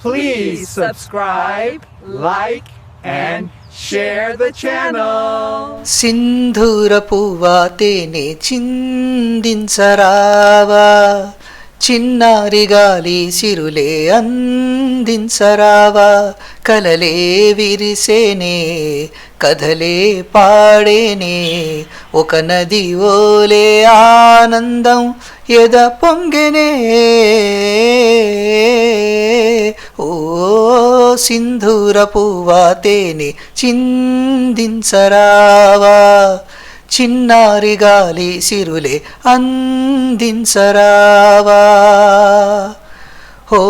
Please subscribe, like, and share the channel. సింధూర పువ్వా తేనె చిందించరావా, చిన్నారి గాలి సిరులే అందించరావా, కలలే విరిసేనే కథలే పాడేనే, ఒక నది ఓలే ఆనందం ఎద పొంగెనే. ఓ సింధూర పువ్వా తేనె చిందించరావా, చిన్నారి గాలి సిరులే అందించరావా. ఓ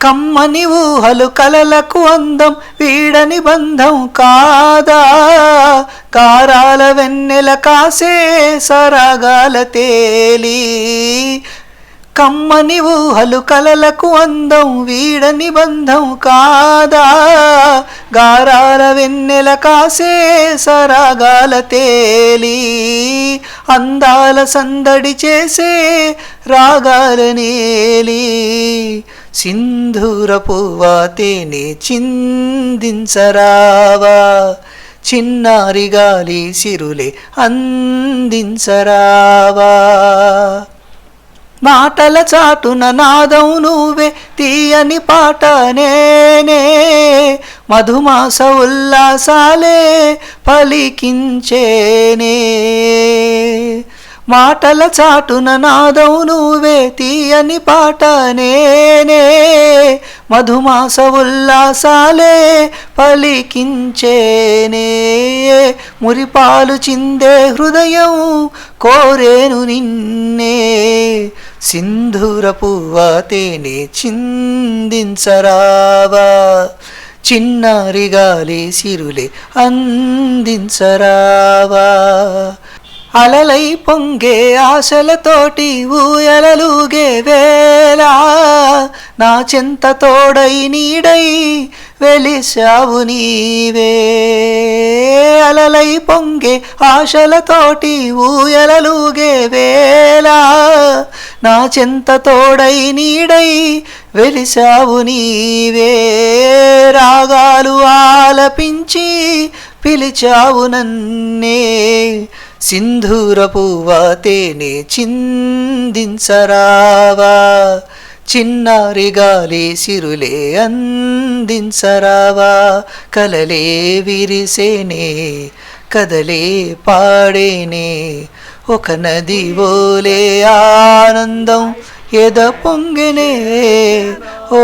కమ్మని ఊహలు కలలకు అందం, వీడని బంధం కాదా, కారాల వెన్నెల కాసే సరాగాల తేలి. కమ్మని ఊహలు కలలకు అందం, వీడని బంధం కాదా, గారాల వెన్నెల కాసే సరాగాల తేలి. అందాల సందడి చేసే రాగాల నేలి, సింధూర పువ్వా తేనె చిందించరావా, చిన్నారి గాలి సిరులే అందించరావా. మాటల చాటున నాదం నువ్వే, తీయని పాట నేనే, మధుమాస ఉల్లాసాలే పలికించేనే. మాటల చాటున నాదం నువ్వే, తీయని పాట నేనే, మధుమాస ఉల్లాసాలే పలికించేనే. మురిపాలు చిందే హృదయం కోరేను నిన్నే, సింధూర పువ్వా తేనె చిందించరావా, చిన్నారి గాలి సిరులే అందించరావా. అలలై పొంగే ఆశలతోటి ఊయలలుగే వేళ, నా చెంత తోడై నీడై వెలిశావు నీవే. అలలై పొంగే ఆశలతోటి ఊయలలుగే వేళ, నా చెంత తోడై నీడై వెలిశావు నీవే. రాగాలు ఆలపించి పిలిచావు నన్నే, సింధూర పువ్వా తేనె చిందించరావా, చిన్నారి గాలి సిరులే అందించరావా, కలలే విరిసేనే కదలే పాడేనే, ఒక నది ఓలే ఆనందం ఎద పొంగెనే. ఓ